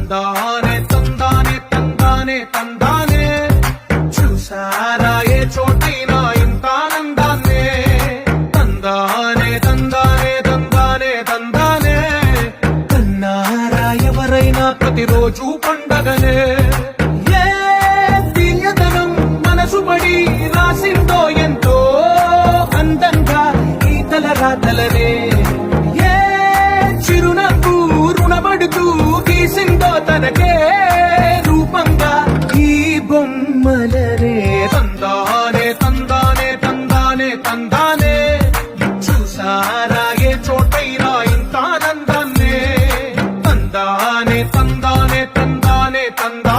తందానే తందానే తందానే తందానే చూసారా ఏ చోటైనా ఇంత ఆనందాన్నే తందానే తందానే తందానే తందానే కన్నారా ఎవరైనా ప్రతిరోజు పండగనే ఏ తీయదనం మనసు పడి రాసిందో ఎంతో అందంగా ఈ తలరాతలనే ఏ చిరునవ్వు రుణపడుతూ గీసిందో తనకే రూపంగా ఈ బొమ్మలనే తందానే తందానే తందానే తందానే చూసారా ఏ చోటైనా ఇంత ఆనందాన్నే తందానే తందానే తందానే తందానే